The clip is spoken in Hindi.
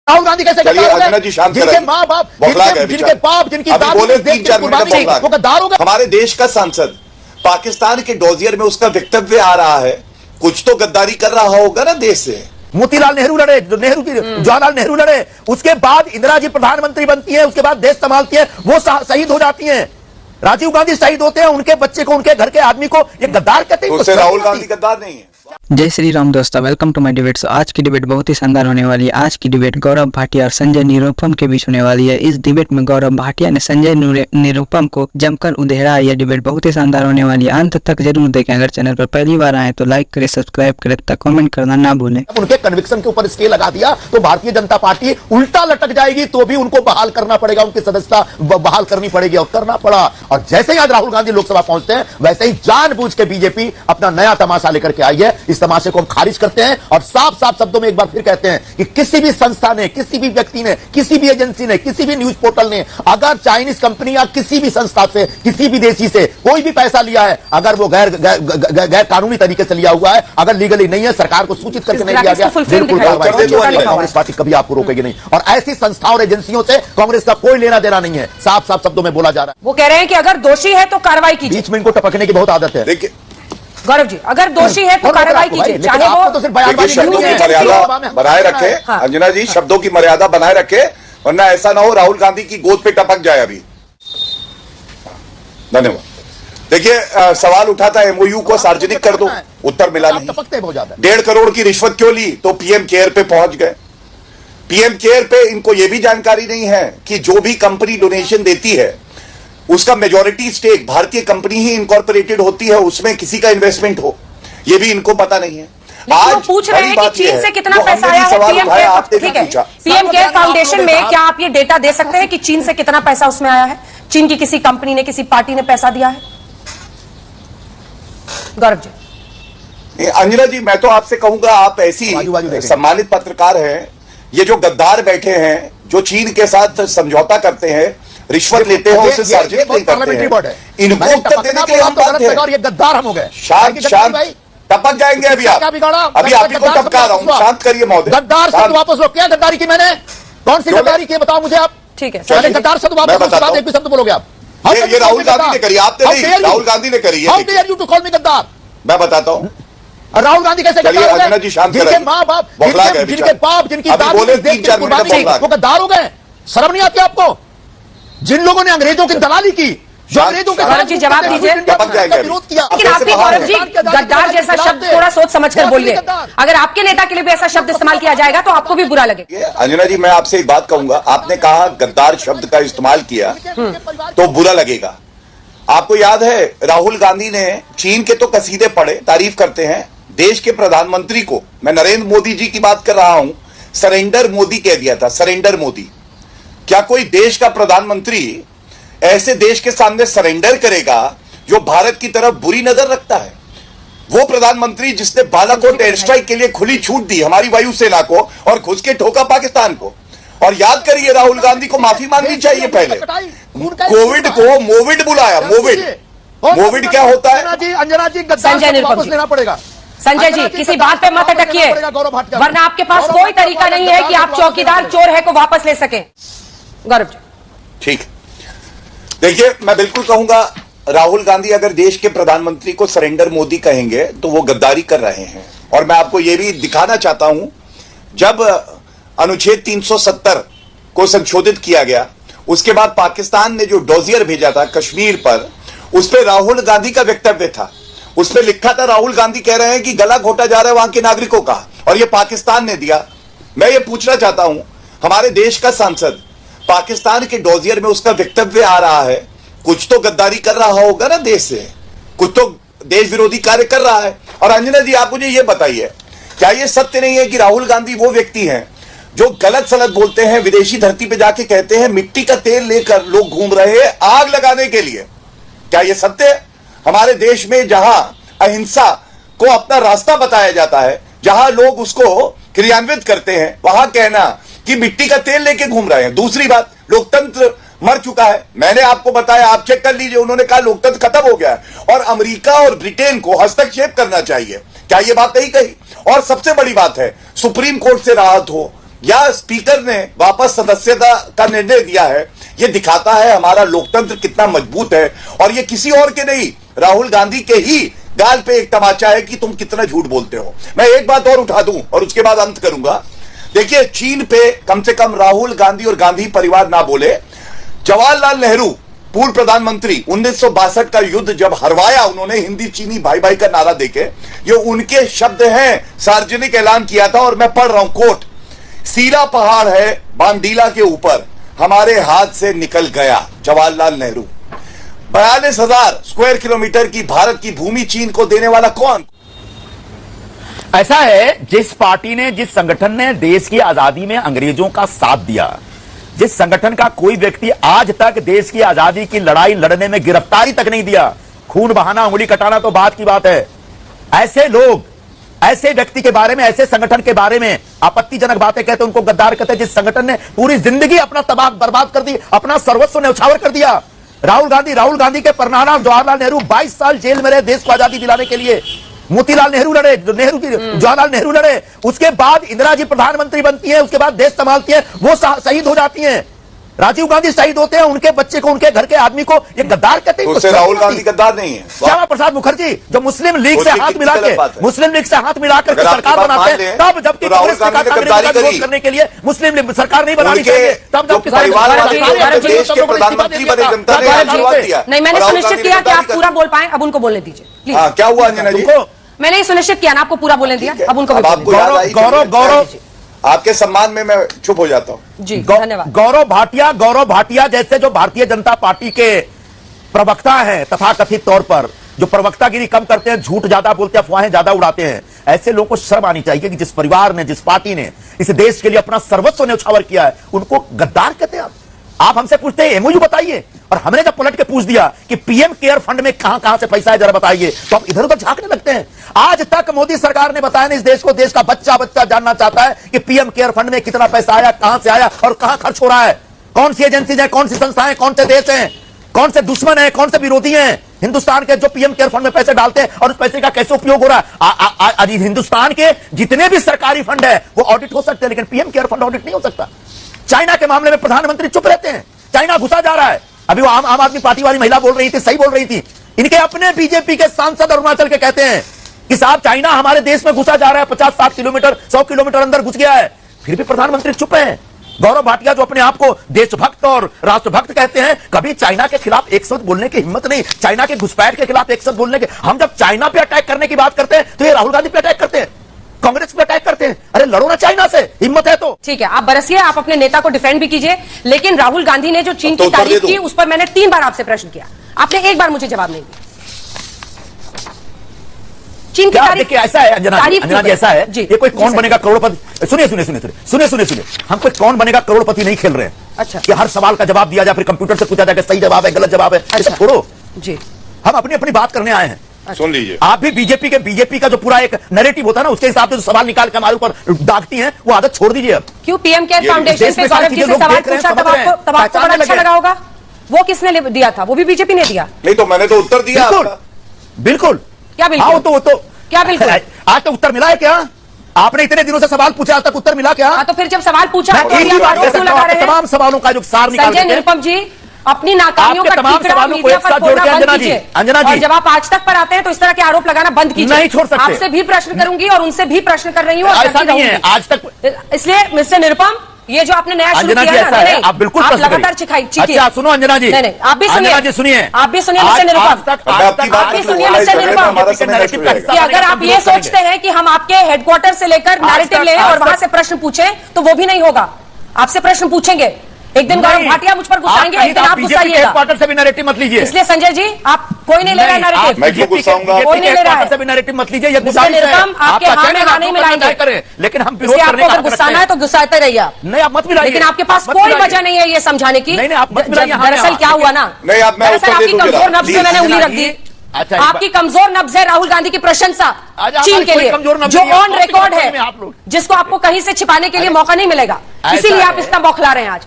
राहुल गांधी कैसे गद्दार हो गए? जिनके माँ बाप, जिनके बाप, जिनकी बोले 3-4 मिनट वो गद्दार हो गए। हमारे देश का सांसद पाकिस्तान के डोजियर में उसका वक्तव्य आ रहा है, कुछ तो गद्दारी कर रहा होगा ना देश से। मोतीलाल नेहरू लड़े, जवाहरलाल नेहरू लड़े, उसके बाद इंदिरा जी प्रधानमंत्री बनती है, उसके बाद देश संभालती है, वो शहीद हो जाती हैं। राजीव गांधी शहीद होते हैं, उनके बच्चे को, उनके घर के आदमी को ये गद्दार कहते हैं। उससे राहुल गांधी गद्दार नहीं है। जय श्री राम दोस्तों, वेलकम टू माय डिबेट। सो आज की डिबेट बहुत ही शानदार होने वाली है। आज की डिबेट गौरव भाटिया और संजय निरुपम के बीच होने वाली है। इस डिबेट में गौरव भाटिया ने संजय निरुपम को जमकर उधेड़ा। यह डिबेट बहुत ही शानदार होने वाली है, अंत तक जरूर देखें। अगर चैनल पर पहली बार आए तो लाइक करें, सब्सक्राइब करें तथा कमेंट करना ना भूलें। उनके कन्विक्शन के ऊपर स्केल लगा दिया तो भारतीय जनता पार्टी उल्टा लटक जाएगी, तो भी उनको बहाल करना पड़ेगा, उनकी सदस्यता बहाल करनी पड़ेगी, और करना पड़ा। और जैसे ही आज राहुल गांधी लोकसभा पहुंचते हैं, वैसे ही जानबूझ के बीजेपी अपना नया तमाशा लेकर के आई है। इस तमाशे को हम खारिज करते हैं और साफ साफ शब्दों में एक बार फिर कहते हैं कि किसी भी संस्था ने, किसी भी व्यक्ति ने, किसी भी एजेंसी ने, किसी भी न्यूज पोर्टल ने अगर चाइनीज कंपनी या किसी भी संस्था से, किसी विदेशी से कोई भी पैसा लिया है, अगर वो गैर कानूनी तरीके से लिया हुआ है, अगर लीगली नहीं है, सरकार को सूचित करके नहीं दिया गया, बिल्कुल कांग्रेस पार्टी कभी आपको रोकेगी नहीं। और ऐसी संस्थाओं और एजेंसियों से कांग्रेस का कोई लेना देना नहीं है, साफ साफ शब्दों में बोला जा रहा है। वो कह रहे हैं कि अगर दोषी है तो कार्रवाई कीजिए। बीच में इनको टपकने की बहुत आदत है। देखिए गौरव जी, अगर दोषी है तो कार्रवाई कीजिए, चाहे वो तो सिर्फ बयानबाजी शब्दों की मर्यादा बनाए रखे। अंजना जी, शब्दों की मर्यादा बनाए रखे, वरना ऐसा ना हो राहुल गांधी की गोद पे टपक जाए। अभी धन्यवाद। देखिए, सवाल उठा था एमओयू को सार्वजनिक कर दो, उत्तर मिला नहीं। 1.5 करोड़ की रिश्वत क्यों ली, तो पीएम केयर पे पहुंच गए। पीएम केयर पे इनको यह भी जानकारी नहीं है कि जो भी कंपनी डोनेशन देती है उसका मेजॉरिटी स्टेक भारतीय कंपनी ही इनकॉर्पोरेटेड होती है, उसमें किसी का इन्वेस्टमेंट हो, यह भी इनको पता नहीं है। आज पूछ रहे हैं कि चीन से कितना पैसा आया है पीएम केयर, ठीक है, पीएम केयर फाउंडेशन में, क्या आप ये डेटा दे सकते हैं कि चीन से कितना पैसा उसमें आया है? चीन की किसी कंपनी ने, किसी पार्टी ने पैसा दिया है? गौरव जी। अंजना जी, मैं तो आपसे कहूंगा, आप ऐसी सम्मानित पत्रकार हैं, ये जो गद्दार बैठे हैं, जो चीन के साथ समझौता करते हैं, रिश्वत लेते हैं, उसे सार्वजनिक नहीं करते हैं, इनको उत्तर देने के लिए हम बात हैं। ये गद्दार हम हो गए। शांत टपक जाएंगे अभी आप। अभी आप ही को टपका रहा हूं, शांत करिए महोदय। गद्दार शब्द वापस लो। क्या गद्दारी की मैंने? कौन सी गद्दारी की बताओ मुझे आप। ठीक है, गद्दार शब्द वापस, एक भी शब्द बोलोगे आप। ये राहुल गांधी ने करी, आपने नहीं, राहुल गांधी ने करी है। How dare you to call me गद्दार? मैं बताता हूं राहुल गांधी कैसे गद्दार हो गए? जिनके माँ बाप, जिनके बाप, जिनकी बोले 3-4 मिनट वो गद्दार हो गए। शर्म नहीं आती आपको? जिन लोगों ने अंग्रेजों की दलाली की, जो अंग्रेजों के गौरव जी जवाब दीजिए, विरोध किया, लेकिन आपके गौरव जी गद्दार जैसा शब्द थोड़ा सोच समझ कर बोलिए। अगर आपके नेता के लिए भी ऐसा शब्द इस्तेमाल किया जाएगा तो आपको भी बुरा लगेगा। अंजना जी, मैं आपसे एक बात कहूंगा, आपने कहा गद्दार शब्द का इस्तेमाल किया तो बुरा लगेगा। आपको याद है राहुल गांधी ने चीन के तो कसीदे पढ़े, तारीफ करते हैं, देश के प्रधानमंत्री को, मैं नरेंद्र मोदी जी की बात कर रहा हूं, सरेंडर मोदी कह दिया था, सरेंडर मोदी। क्या कोई देश का प्रधानमंत्री ऐसे देश के सामने सरेंडर करेगा जो भारत की तरफ बुरी नजर रखता है? वो प्रधानमंत्री जिसने बालाकोट एयर स्ट्राइक के लिए खुली छूट दी हमारी वायुसेना को और घुस के ठोका पाकिस्तान को। और याद करिए, राहुल गांधी को माफी मांगनी चाहिए पहले। कोविड को मोविड बुलाया, मोविड क्या होता है? अंजना जी, संजय वापस लेना पड़ेगा। संजय जी, किसी बात पे मत अटकिए, वरना आपके पास कोई तरीका नहीं है कि आप चौकीदार चोर है को वापस ले सकें। गौरव जी, ठीक। देखिए, मैं बिल्कुल कहूंगा, राहुल गांधी अगर देश के प्रधानमंत्री को सरेंडर मोदी कहेंगे तो वो गद्दारी कर रहे हैं। और मैं आपको यह भी दिखाना चाहता हूं, जब अनुच्छेद 370 को संशोधित किया गया, उसके बाद पाकिस्तान ने जो डोजियर भेजा था कश्मीर पर, उस पर राहुल गांधी का वक्तव्य था। उसमें लिखा था, राहुल गांधी कह रहे हैं कि गला घोटा जा रहा है वहां के नागरिकों का, और यह पाकिस्तान ने दिया। मैं ये पूछना चाहता हूं, हमारे देश का सांसद पाकिस्तान के डोजियर में उसका वक्तव्य आ रहा है, कुछ तो गद्दारी कर रहा होगा ना देश से, कुछ तो देश विरोधी कार्य कर रहा है। और अंजना जी, आप मुझे यह बताइए, क्या यह सत्य नहीं है कि राहुल गांधी वो व्यक्ति हैं जो गलत सलत बोलते हैं, विदेशी धरती पे जाके कहते हैं मिट्टी का तेल लेकर लोग घूम रहे हैं आग लगाने के लिए? क्या यह सत्य है? हमारे देश में जहां अहिंसा को अपना रास्ता बताया जाता है, जहां लोग उसको क्रियान्वित करते हैं, वहां कहना कि मिट्टी का तेल लेके घूम रहे हैं। दूसरी बात, लोकतंत्र मर चुका है। मैंने आपको बताया, आप चेक कर लीजिए, उन्होंने कहा लोकतंत्र खत्म हो गया है और अमेरिका और ब्रिटेन को हस्तक्षेप करना चाहिए। क्या यह बात नहीं कही? और सबसे बड़ी बात है, सुप्रीम कोर्ट से राहत हो, या स्पीकर ने वापस सदस्यता का निर्णय दिया है, यह दिखाता है हमारा लोकतंत्र कितना मजबूत है। और यह किसी और के नहीं, राहुल गांधी के ही गाल पे एक तमाचा है कि तुम कितना झूठ बोलते हो। मैं एक बात और उठा दूं और उसके बाद अंत करूंगा। देखिए, चीन पे कम से कम राहुल गांधी और गांधी परिवार ना बोले। जवाहरलाल नेहरू पूर्व प्रधानमंत्री 1962 का युद्ध जब हरवाया उन्होंने हिंदी चीनी भाई भाई का नारा देके, ये उनके शब्द हैं, सार्वजनिक ऐलान किया था और मैं पढ़ रहा हूं कोट, सीला पहाड़ है बांदीला के ऊपर, हमारे हाथ से निकल गया। जवाहरलाल नेहरू। 42,000 स्क्वायर किलोमीटर की भारत की भूमि चीन को देने वाला कौन? ऐसा है, जिस पार्टी ने, जिस संगठन ने देश की आजादी में अंग्रेजों का साथ दिया, जिस संगठन का कोई व्यक्ति आज तक देश की आजादी की लड़ाई लड़ने में गिरफ्तारी तक नहीं दिया, खून बहाना, उंगली कटाना तो बात की बात है, ऐसे लोग, ऐसे व्यक्ति के बारे में, ऐसे संगठन के बारे में आपत्तिजनक बातें कहते, उनको गद्दार कहते हैं। जिस संगठन ने पूरी जिंदगी अपना तबाह बर्बाद कर दी, अपना सर्वस्व न्यौछावर कर दिया। राहुल गांधी के परिणाम, जवाहरलाल नेहरू 22 साल जेल में रहे देश को आजादी दिलाने के लिए। मोतीलाल नेहरू लड़े, जवाहरलाल नेहरू लड़े, उसके बाद इंदिरा जी प्रधानमंत्री बनती है, उसके बाद देश संभालती है, वो शहीद हो जाती हैं। राजीव गांधी शहीद होते हैं, उनके बच्चे को, उनके घर के आदमी को ये गद्दार कहते हैं। उससे राहुल गांधी गद्दार नहीं है। श्यामा प्रसाद मुखर्जी जो मुस्लिम लीग से हाथ मिला के सरकार बनाते हैं, तब जबकि कांग्रेस का विरोध करने के लिए मुस्लिम लीग सरकार नहीं बनानी चाहिए, तब जब देश के प्रधानमंत्री बने जनता ने आशीर्वाद दिया। नहीं, मैंने सुनिश्चित किया कि आप पूरा बोल पाए, अब उनको बोलने दीजिए। क्या हुआ अंजना जी? मैंने ही सुनिश्चित किया ना, आपको पूरा बोलने दिया, अब उनको गौरव आपके सम्मान में मैं चुप हो जाता हूं जी। धन्यवाद। गौरव भाटिया जैसे जो भारतीय जनता पार्टी के प्रवक्ता हैं, तथाकथित तौर पर जो प्रवक्तागिरी कम करते हैं, झूठ ज्यादा बोलते हैं, अफवाहें ज्यादा उड़ाते हैं, ऐसे लोगों को शर्म आनी चाहिए कि जिस परिवार ने, जिस पार्टी ने इस देश के लिए अपना सर्वस्व न्यौछावर किया है, उनको गद्दार कहते हैं। आप हमसे पूछते हैं एमओयू बताइए, और हमने जब पलट के पूछ दिया कि पीएम केयर फंड में कहां से पैसा है जरा बताइए, तो आप इधर उधर झांकने लगते हैं। आज तक मोदी सरकार ने बताया नहीं, इस देश को, देश का बच्चा जानना चाहता है कि पीएम केयर फंड में कितना पैसा आया, कहां से आया और कहां खर्च हो रहा है, कौन सी एजेंसीज है, कौन सी संस्थाएं, कौन से देश हैं, कौन से दुश्मन है, कौन से विरोधी हैं हिंदुस्तान के, जो पीएम केयर फंड में पैसे डालते हैं और उस पैसे का कैसे उपयोग हो रहा है। हिंदुस्तान के जितने भी सरकारी फंड है वो ऑडिट हो सकते हैं, लेकिन पीएम केयर फंड ऑडिट नहीं हो सकता। चाइना के मामले में प्रधानमंत्री चुप रहते हैं, चाइना घुसा जा रहा है। अभी वो आम आदमी पार्टी वाली महिला बोल रही थी, सही बोल रही थी, इनके अपने बीजेपी के सांसद अरुणाचल के कहते हैं कि साहब चाइना हमारे देश में घुसा जा रहा है, 50-60 किलोमीटर 100 किलोमीटर अंदर घुस गया है, फिर भी प्रधानमंत्री चुप है। गौरव भाटिया जो अपने आप को देशभक्त और राष्ट्रभक्त कहते हैं, कभी चाइना के खिलाफ एक शब्द बोलने की हिम्मत नहीं, चाइना के घुसपैठ के खिलाफ एक शब्द बोलने के। हम जब चाइना पे अटैक करने की बात करते हैं तो ये राहुल गांधी पे अटैक करते हैं, कांग्रेस पे अटैक करते हैं। अरे लड़ो ना चाइना से, हिम्मत है तो। ठीक है, आप बरसिए, आप अपने नेता को डिफेंड भी कीजिए, लेकिन राहुल गांधी ने जो चीन की तारीफ की, उस पर मैंने 3 बार आपसे प्रश्न किया, आपने एक बार मुझे जवाब नहीं दिया। चीन की तारीफ, देखिए ऐसा है अंजना जी, ऐसा है ये कोई कौन बनेगा करोड़पति, सुनिए, हम कोई कौन बनेगा करोड़पति नहीं खेल रहे हैं। अच्छा, कि हर सवाल का जवाब दिया जाए, फिर कंप्यूटर से पूछा जाए सही जवाब है गलत जवाब है, ऐसा छोड़ो जी, हम अपनी बात करने आए हैं। सुन लीजिए, आप भी बीजेपी का जो पूरा एक नैरेटिव होता है ना, उसके हिसाब से जो सवाल निकाल के हमारे ऊपर दागती हैं, वो आदत छोड़ दीजिए अब। क्यों पीएम केयर फाउंडेशन पे गौरव जी से सवाल पूछा, तब आपको बड़ा अच्छा लगा होगा? वो किसने दिया था? वो भी बीजेपी ने दिया। नहीं तो मैंने तो उत्तर दिया। बिल्कुल क्या बिल्कुल? तो क्या बिल्कुल? आज तो उत्तर मिला है क्या? आपने इतने दिनों से सवाल पूछा, आज तक उत्तर मिला क्या? तो फिर जब सवाल पूछा तमाम सवालों का जो सार निकाल संजय निरुपम जी, अपनी नाकामियों का ठीकरा मीडिया पर फोड़ना बंद कीजिए। अंजना जी, और जब आप आज तक पर आते हैं तो इस तरह के आरोप लगाना बंद कीजिए। नहीं छोड़ सकते। आपसे भी प्रश्न करूंगी और उनसे भी प्रश्न कर रही हूँ, ऐसा नहीं है आज तक। इसलिए मिस्टर निरुपम, ये जो आपने नया शुरू किया ना, नहीं, आप बिल्कुल लगातार चिखाई। अच्छा सुनो अंजना जी, नहीं, आप भी सुनिए, आप भी सुनिए मिस्टर निरुपम, आप भी सुनिए मिस्टर निरुपम, कि अगर आप ये सोचते हैं कि हम आपके हेडक्वार्टर से लेकर नैरेटिव लें और वहां से प्रश्न पूछें, तो वो भी नहीं होगा। आपसे प्रश्न पूछेंगे, एक दिन गौरव भाटिया मुझ पर गुस्साएंगे, एक दिन आप गुस्साइएगा। क्वार्टर से भी नैरेटिव मत लीजिए। इसलिए संजय जी, आप कोई नहीं ले रहा है नैरेटिव, मैं क्यों गुस्साऊंगा? कोई नहीं ले रहा है, से भी नैरेटिव मत लीजिए। निरुपम, आपके हाथ में हाथ नहीं मिलाएंगे, लेकिन हम इसलिए आपको अगर गुस्साना है तो गुस्साते रहिए आप। नहीं आप मत मिलाइए, लेकिन आपके पास कोई वजह नहीं है ये समझाने की। दरअसल क्या हुआ ना, दरअसल आपकी कमजोर नब्ज में मैंने उंगली रख दी। आपकी कमजोर नब्ज है राहुल गांधी की प्रशंसा चीन के लिए, जो ऑन रिकॉर्ड है, जिसको आपको कहीं से छिपाने के लिए मौका नहीं मिलेगा, इसीलिए आप इतना बौखला रहे हैं आज।